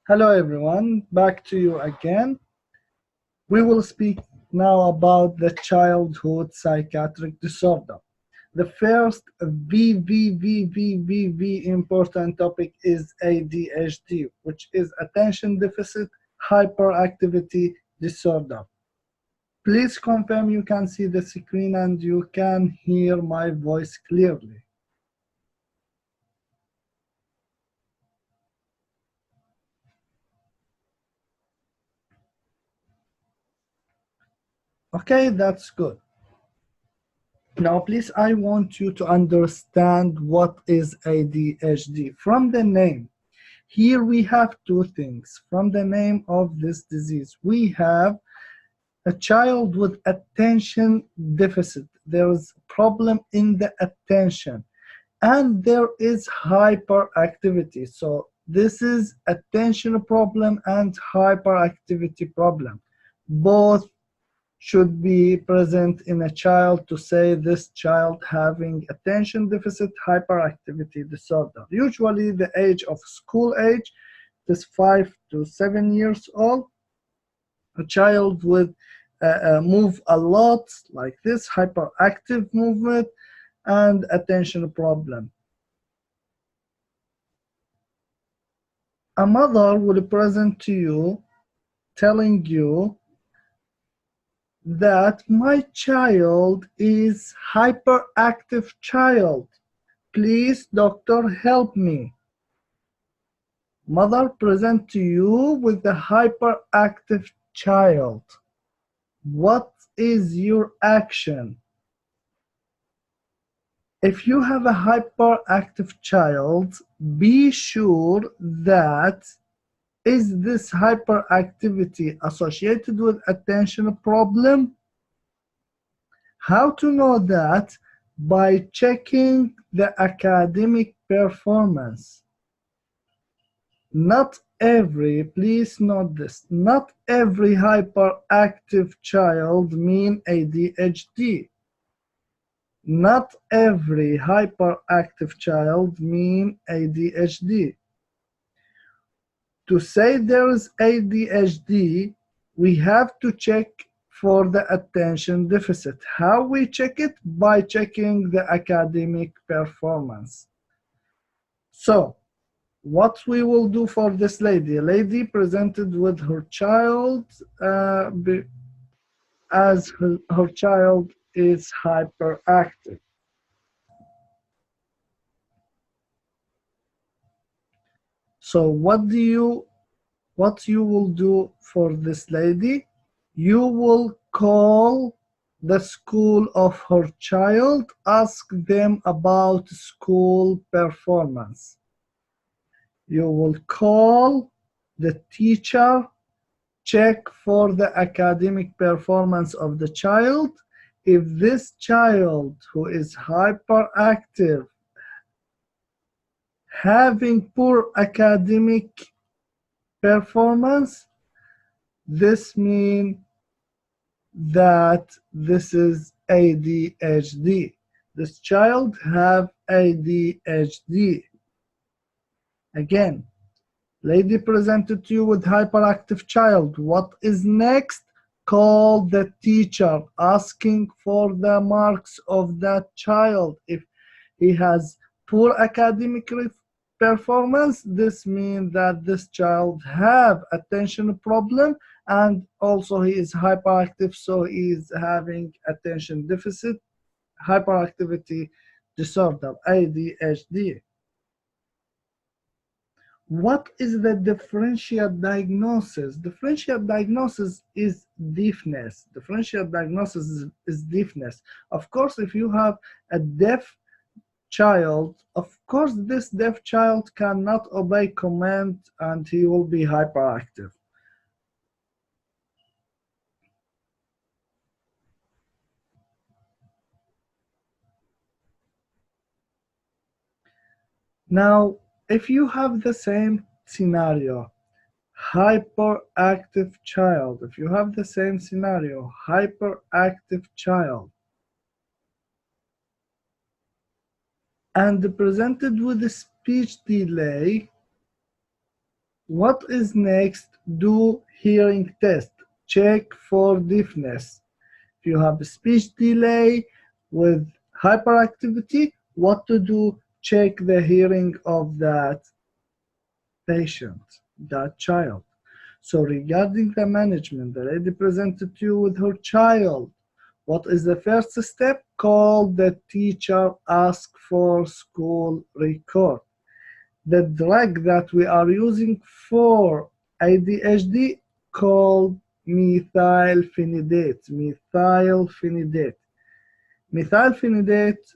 Hello everyone, back to you again. We will speak now about the childhood psychiatric disorder. The first very important topic is ADHD, which is attention deficit hyperactivity disorder. Please confirm you can see the screen and you can hear my voice clearly. Okay, that's good. Now, please, I want you to understand what is ADHD. From the name, here we have two things. From the name of this disease, we have a child with attention deficit. There is a problem in the attention, and there is hyperactivity. So this is attention problem and hyperactivity problem. Both should be present in a child to say this child having attention deficit hyperactivity disorder. Usually the age of school age is 5 to 7 years old. A child would move a lot like this, hyperactive movement and attention problem. A mother will present to you telling you that my child is hyperactive child. Please, doctor, help me. Mother present to you with the hyperactive child. What is your action? If you have a hyperactive child, be sure that is this hyperactivity associated with attention problem? How to know that? By checking the academic performance. Not every, please note this, not every hyperactive child mean ADHD. Not every hyperactive child mean ADHD. To say there is ADHD, we have to check for the attention deficit. How we check it? By checking the academic performance. So, what we will do for this lady? A lady presented with her child as her child is hyperactive. So what you will do for this lady? You will call the school of her child, ask them about school performance. You will call the teacher, check for the academic performance of the child. If this child who is hyperactive having poor academic performance, this means that this is ADHD. This child have ADHD. Again, lady presented to you with hyperactive child. What is next? Call the teacher, asking for the marks of that child. If he has poor academic performance, this means that this child have attention problem, and also he is hyperactive, so he is having attention deficit hyperactivity disorder, ADHD. What is the differential diagnosis? Differential diagnosis is deafness. Differential diagnosis is deafness. Of course, if you have a deaf child, of course this deaf child cannot obey command and he will be hyperactive. Now, if you have the same scenario, hyperactive child, if you have the same scenario, hyperactive child, and presented with a speech delay, What is next? Do hearing test. Check for deafness. If you have a speech delay with hyperactivity, what to do? Check the hearing of that patient, that child. So regarding the management, the lady presented to you with her child. What is the first step? Call the teacher, ask for school record. The drug that we are using for ADHD called methylphenidate. Methylphenidate. Methylphenidate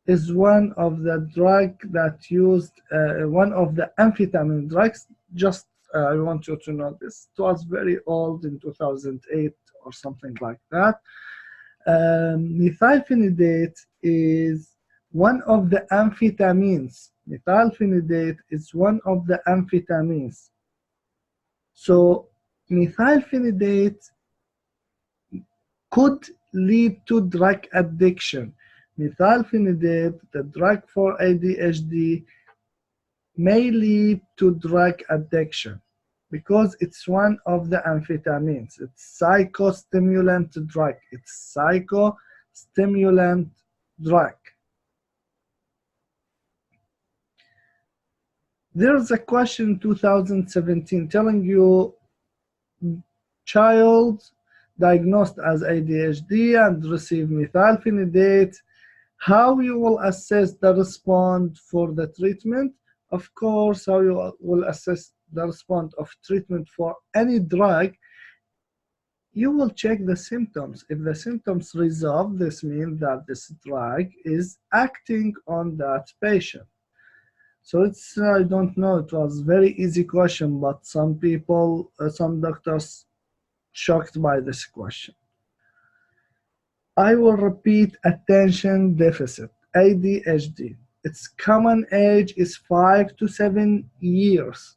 is one of the drug that used, one of the amphetamine drugs. Just I want you to know this. It was very old in 2008 or something like that. Methylphenidate is one of the amphetamines. Methylphenidate is one of the amphetamines. So methylphenidate could lead to drug addiction. Methylphenidate, the drug for ADHD, may lead to drug addiction because it's one of the amphetamines. It's psychostimulant drug. It's psychostimulant drug. There's a question in 2017 telling you child diagnosed as ADHD and receive methylphenidate, how you will assess the response for the treatment. Of course, how you will assess the response of treatment for any drug, you will check the symptoms. If the symptoms resolve, this means that this drug is acting on that patient. So it's, I don't know, it was very easy question, but some people, some doctors shocked by this question. I will repeat, attention deficit, ADHD. Its common age is 5 to 7 years.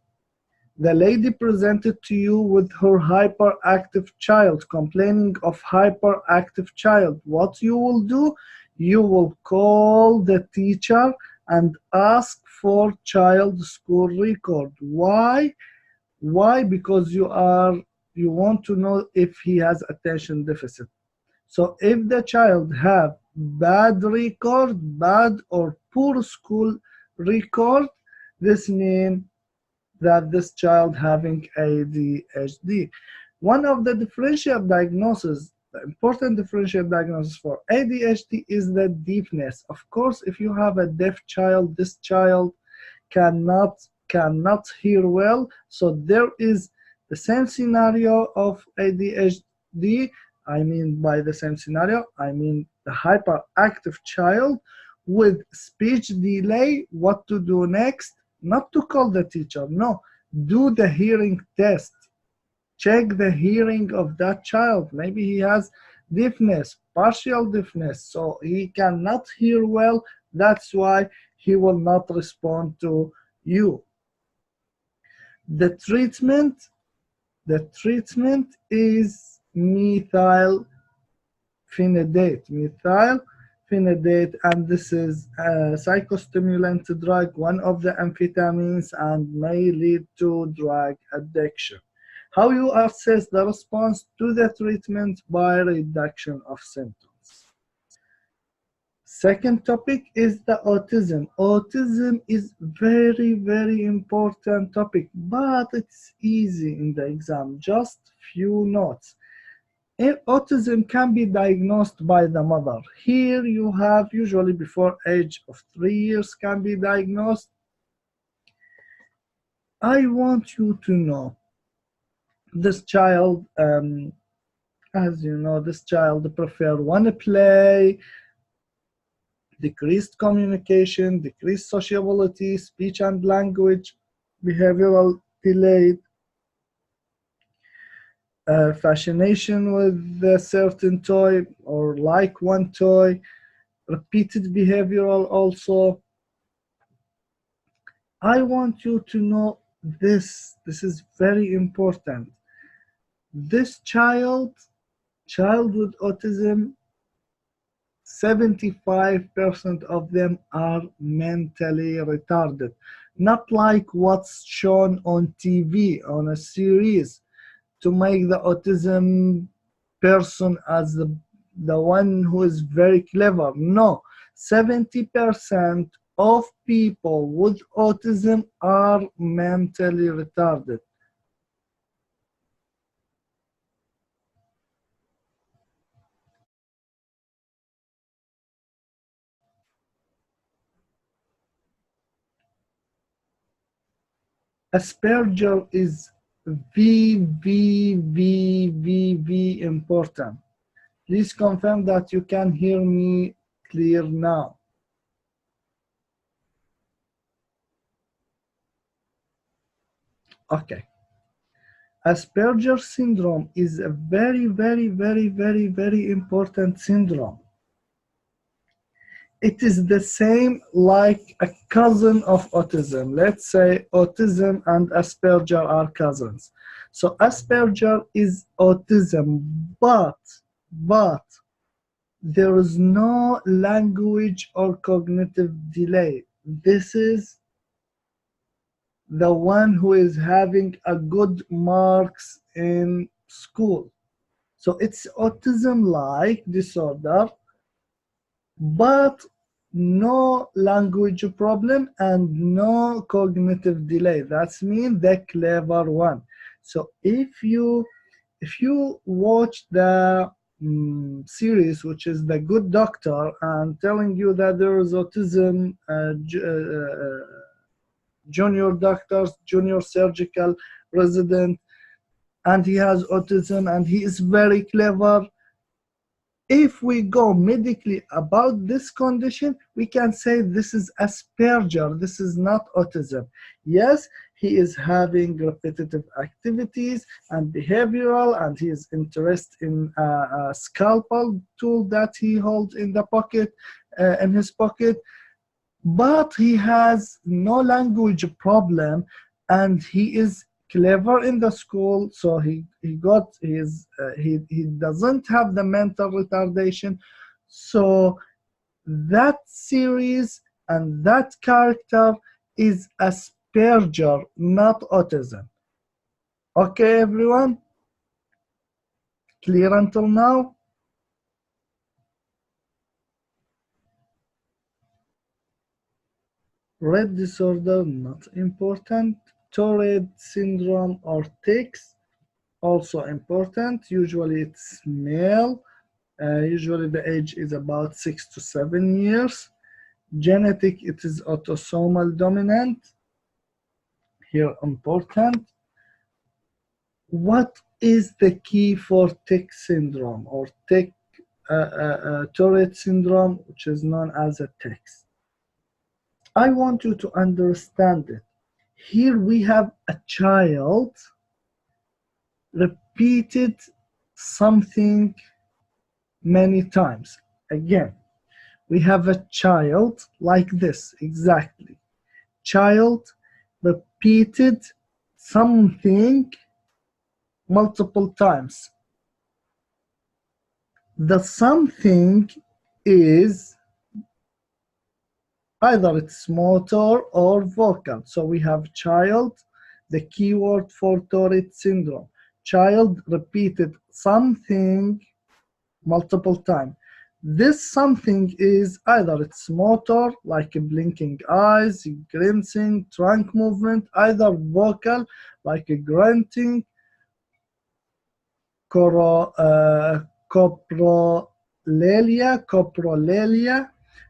The lady presented to you with her hyperactive child, complaining of hyperactive child. What you will do? You will call the teacher and ask for child school record. Why? Why? Because you want to know if he has attention deficit. So if the child have bad record, bad or poor school record, this means that this child having ADHD. One of the differential diagnoses, the important differential diagnosis for ADHD is the deafness. Of course, if you have a deaf child, this child cannot hear well. So there is the same scenario of ADHD. I mean, by the same scenario, I mean the hyperactive child with speech delay. What to do next? Not to call the teacher, no, do the hearing test. Check the hearing of that child. Maybe he has deafness, partial deafness, so he cannot hear well. That's why he will not respond to you. The treatment is methylphenidate, and this is a psychostimulant drug, one of the amphetamines, and may lead to drug addiction. How you assess the response to the treatment? By reduction of symptoms. Second topic is the autism. Autism is very, very important topic, but it's easy in the exam, just few notes. Autism can be diagnosed by the mother. Here you have usually before age of 3 years can be diagnosed. I want you to know this child, as you know, this child prefer one play, decreased communication, decreased sociability, speech and language, behavioral delay, fascination with a certain toy or like one toy, repeated behavioral also. I want you to know this. This is very important. This child with autism, 75% of them are mentally retarded. not like what's shown on TV, on a series, to make the autism person as the one who is very clever. No, 70% of people with autism are mentally retarded. Asperger is V important. Please confirm that you can hear me clear now. Okay. Asperger syndrome is a very important syndrome. It is the same like a cousin of autism. Let's say autism and Asperger are cousins. So Asperger is autism, but there is no language or cognitive delay. This is the one who is having a good marks in school. So it's autism-like disorder, but no language problem and no cognitive delay. That's mean the clever one. So if you watch the series, which is The Good Doctor, and telling you that there is autism, junior doctors, junior surgical resident, and he has autism and he is very clever. If we go medically about this condition, we can say this is Asperger, this is not autism. Yes, he is having repetitive activities and behavioral, and he is interested in a scalpel tool that he holds in the pocket, in his pocket, but he has no language problem, and he is clever in the school, so he doesn't have the mental retardation. So that series and that character is Asperger, not autism. Okay, everyone? Clear until now? Red disorder, not important. Tourette syndrome or tics, also important. Usually it's male. Usually the age is about 6 to 7 years. Genetic, it is autosomal dominant. Here important. What is the key for tic syndrome or Tourette syndrome, which is known as a tics? I want you to understand it. Here we have a child repeated something many times. Again, we have a child like this, exactly. Child repeated something multiple times. The something is either it's motor or vocal. So we have child, the keyword for Tourette syndrome. Child repeated something multiple times. This something is either it's motor, like blinking eyes, grimacing, trunk movement, either vocal, like grunting, coprolalia.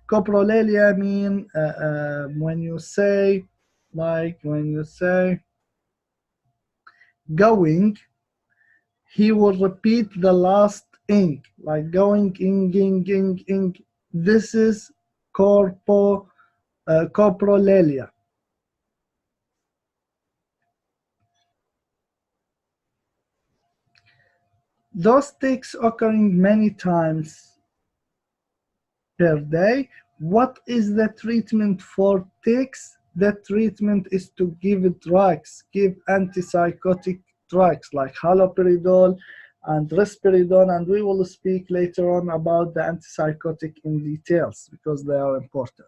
Coprolalia mean when you say going, he will repeat the last ing, like going, ing. This is coprolalia. Those tics occurring many times per day. What is the treatment for tics? The treatment is to give drugs, give antipsychotic drugs like haloperidol and risperidone, and we will speak later on about the antipsychotic in details because they are important.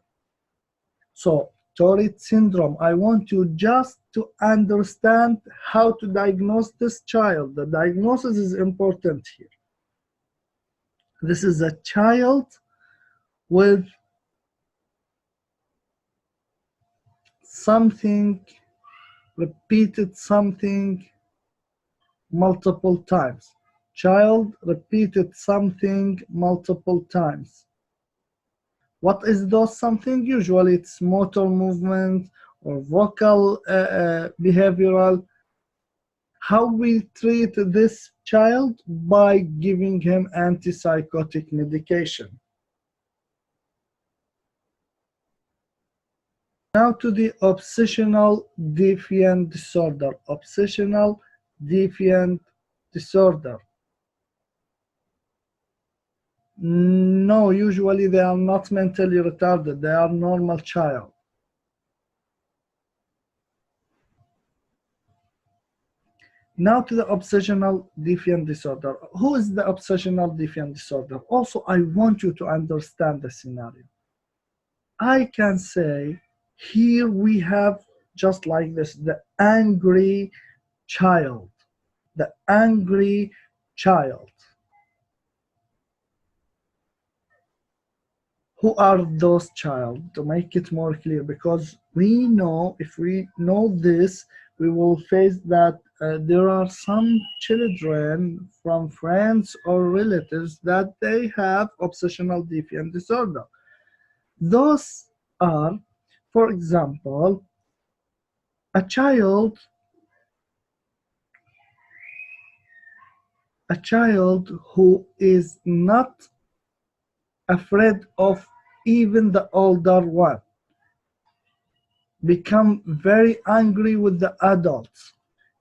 So Tourette Syndrome. I want you just to understand how to diagnose this child. The diagnosis is important here. This is a child with something, repeated something multiple times. Child repeated something multiple times. What is those something? Usually it's motor movement or vocal behavioral. How we treat this child? By giving him antipsychotic medication. Now to the obsessional defiant disorder. Obsessional defiant disorder. No, usually they are not mentally retarded. They are normal child. Now to the obsessional defiant disorder. Who is the obsessional defiant disorder? Also, I want you to understand the scenario. I can say here we have, just like this, the angry child. The angry child. Who are those child? To make it more clear, because we know, if we know this, we will face that there are some children from friends or relatives that they have obsessional defiant disorder. Those are, for example, a child who is not afraid of even the older one, become very angry with the adults.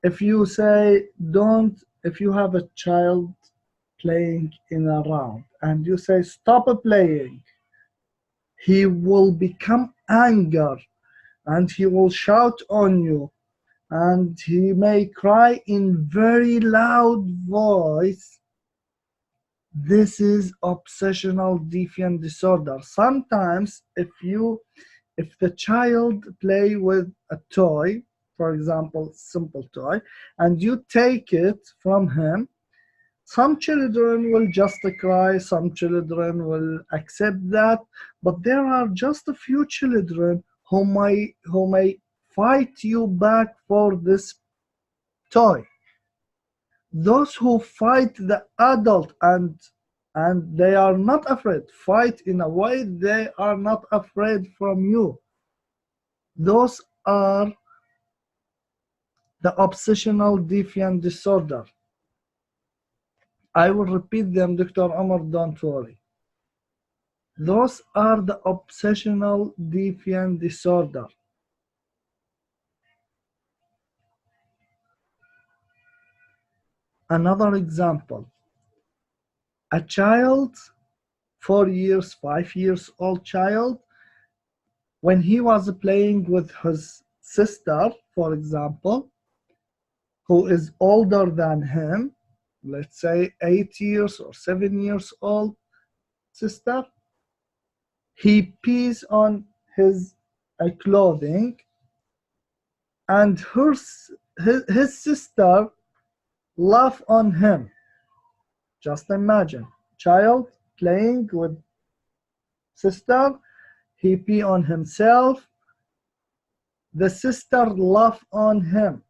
If you say don't, if you have a child playing in a round and you say stop playing, he will become angry and he will shout on you, and he may cry in very loud voice. This is obsessional defiant disorder. Sometimes if the child play with a toy, for example, simple toy, and you take it from him, some children will just cry, some children will accept that, but there are just a few children who may fight you back for this toy. Those who fight the adult and they are not afraid, fight in a way they are not afraid from you. Those are the obsessional defiant disorder. I will repeat them, Dr. Omar, don't worry. Those are the obsessional defiant disorder. Another example, a child, 4 years, 5 years old child, when he was playing with his sister, for example, who is older than him, let's say 8 years or 7 years old sister, he pees on his clothing, and his sister laugh on him. Just imagine, child playing with sister, he pee on himself, the sister laugh on him,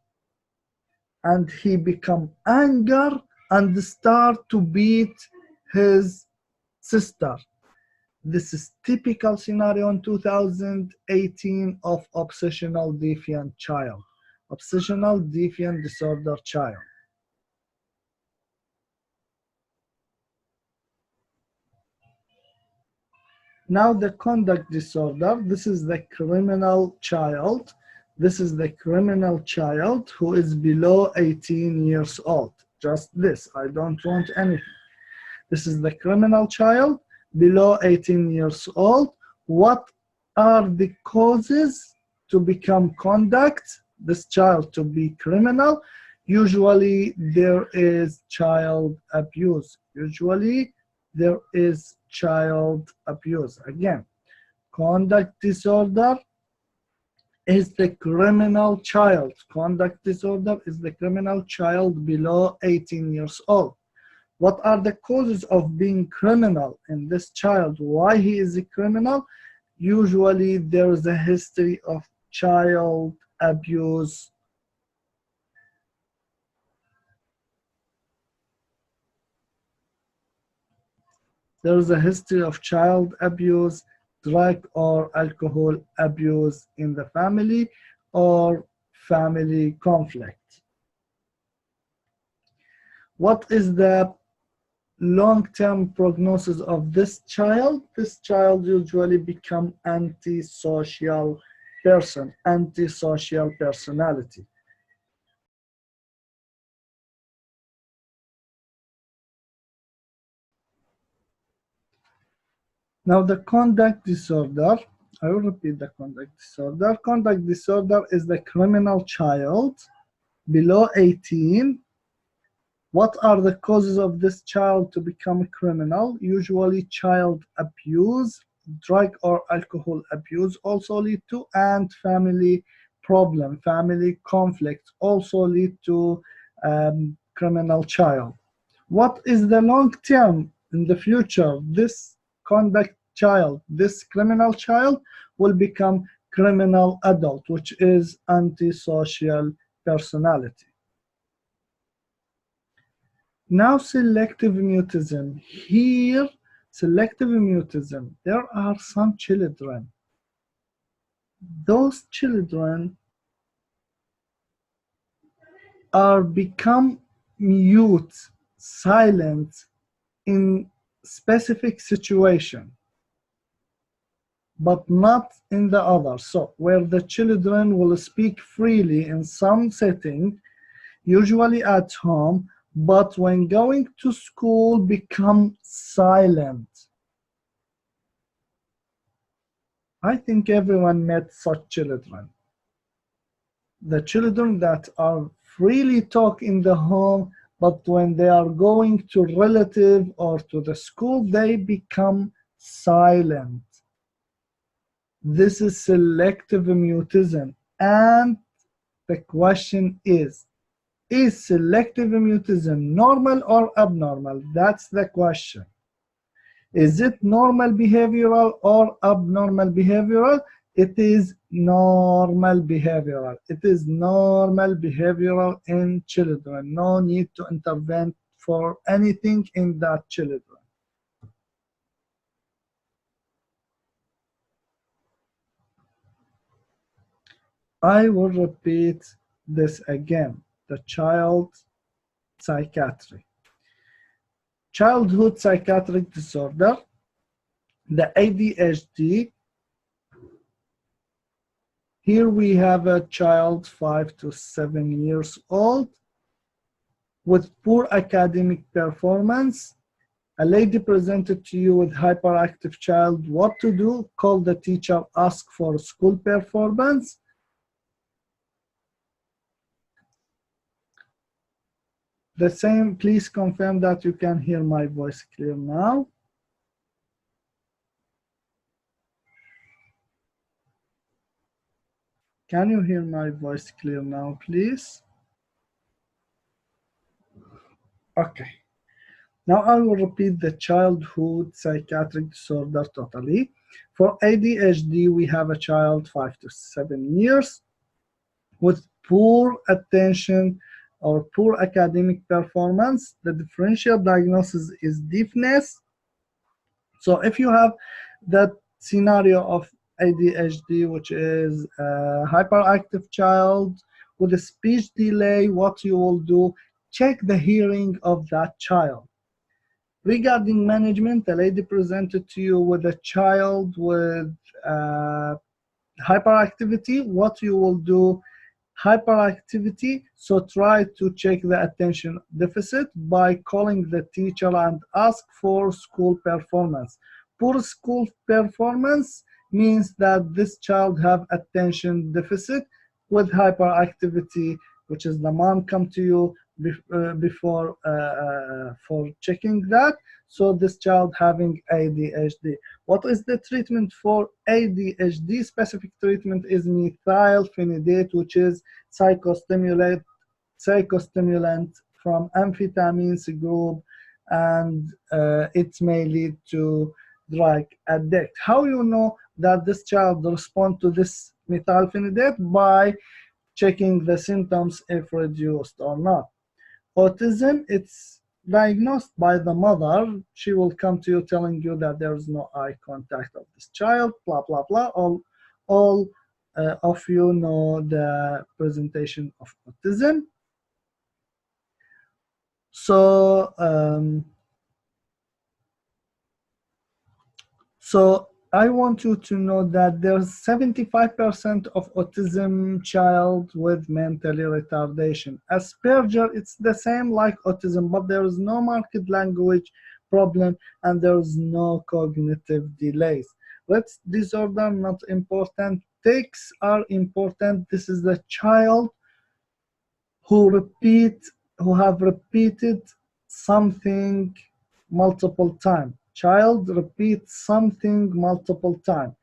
and he become angry and start to beat his sister. This is typical scenario in 2018 of obsessional defiant child, obsessional defiant disorder child. Now the conduct disorder, this is the criminal child. This is the criminal child who is below 18 years old. Just this, I don't want anything. This is the criminal child below 18 years old. What are the causes to become conduct, this child to be criminal? Usually there is child abuse. Usually there is child abuse. Again, conduct disorder, is the criminal child. Conduct disorder is the criminal child below 18 years old. What are the causes of being criminal in this child? Why he is a criminal? Usually there is a history of child abuse. There is a history of child abuse, drug or alcohol abuse in the family, or family conflict. What is the long-term prognosis of this child? This child usually become antisocial person, antisocial personality. Now the conduct disorder, I will repeat the conduct disorder. Conduct disorder is the criminal child below 18. What are the causes of this child to become a criminal? Usually child abuse, drug or alcohol abuse also lead to, and family problem, family conflict also lead to criminal child. What is the long term in the future? This conduct child, this criminal child will become criminal adult, which is antisocial personality. Now selective mutism. Here, selective mutism, there are some children. Those children are become mute, silent in specific situation, but not in the other. So where the children will speak freely in some setting, usually at home, but when going to school become silent. I think everyone met such children. The children that are freely talk in the home, but when they are going to relative or to the school, they become silent. This is selective mutism. And the question is selective mutism normal or abnormal? That's the question. Is it normal behavioral or abnormal behavioral? It is normal behavioral. It is normal behavioral in children. No need to intervene for anything in that children. I will repeat this again. The child psychiatry. Childhood psychiatric disorder, the ADHD. Here we have a child 5 to 7 years old with poor academic performance. A lady presented to you with hyperactive child. What to do? Call the teacher, ask for school performance. The same, please confirm that you can hear my voice clear now. Can you hear my voice clear now, please? Okay. Now I will repeat the childhood psychiatric disorder totally. For ADHD, we have a child 5 to 7 years with poor attention or poor academic performance. The differential diagnosis is deafness. So if you have that scenario of ADHD, which is a hyperactive child with a speech delay, what you will do, check the hearing of that child. Regarding management, the lady presented to you with a child with hyperactivity. What you will do, hyperactivity, so try to check the attention deficit by calling the teacher and ask for school performance. Poor school performance means that this child have attention deficit with hyperactivity, which is the mom come to you before for checking that. So this child having ADHD. What is the treatment for ADHD? Specific treatment is methylphenidate, which is psychostimulant from amphetamines group, and it may lead to drug addict. How you know that this child respond to this methylphenidate? By checking the symptoms if reduced or not. Autism, it's diagnosed by the mother. She will come to you telling you that there is no eye contact of this child, blah, blah, blah. All of you know the presentation of autism. So, I want you to know that there's 75% of autism child with mentally retardation. Asperger, it's the same like autism, but there is no marked language problem and there is no cognitive delays. Rett disorder, not important. Tics are important. This is the child who have repeated something multiple times. Child repeats something multiple times.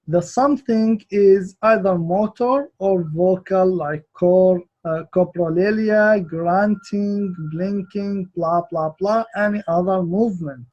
The something is either motor or vocal, like coprolalia, grunting, blinking, blah, blah, blah, any other movement.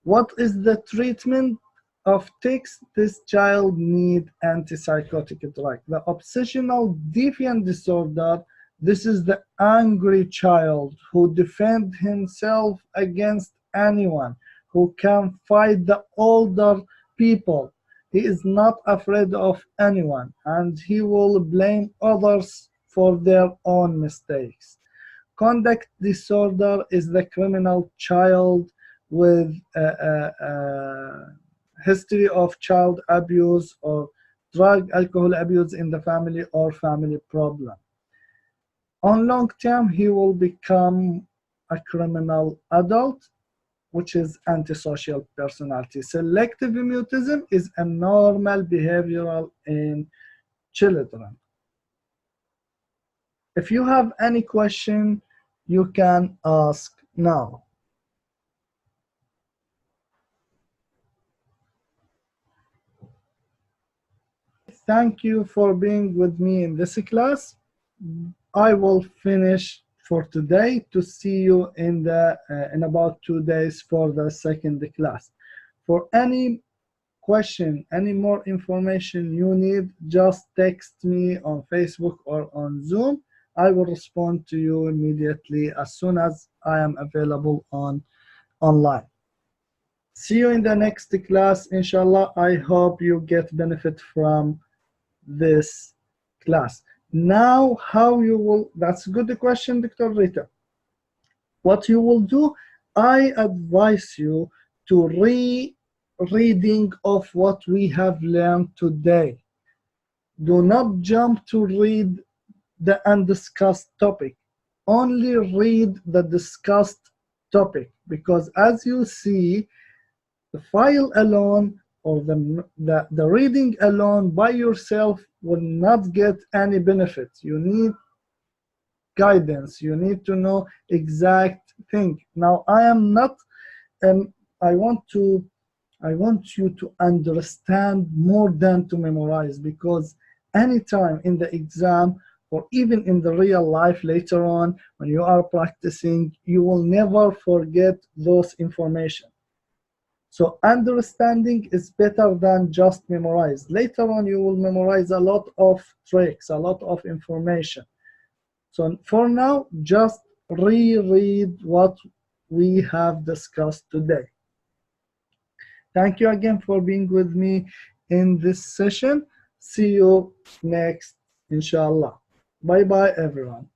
What is the treatment of tics? This child need antipsychotic drug. The obsessional defiant disorder, this is the angry child who defends himself against anyone, who can fight the older people. He is not afraid of anyone, and he will blame others for their own mistakes. Conduct disorder is the criminal child with a history of child abuse or drug, alcohol abuse in the family or family problem. On long term, he will become a criminal adult, which is antisocial personality. Selective mutism is a normal behavioral in children. If you have any question, you can ask now. Thank you for being with me in this class. I will finish for today to see you in about 2 days for the second class. For any question, any more information you need, just text me on Facebook or on Zoom. I will respond to you immediately as soon as I am available online. See you in the next class, inshallah. I hope you get benefit from this class. Now, how you will, that's a good question, Dr. Rita. What you will do, I advise you to reading of what we have learned today. Do not jump to read the undiscussed topic. Only read the discussed topic, because as you see, the file alone or the reading alone by yourself will not get any benefit. You need guidance. You need to know exact thing. Now, I am not, I want you to understand more than to memorize, because anytime in the exam or even in the real life later on when you are practicing, you will never forget those information. So understanding is better than just memorize. Later on, you will memorize a lot of tricks, a lot of information. So for now, just reread what we have discussed today. Thank you again for being with me in this session. See you next, inshallah. Bye-bye, everyone.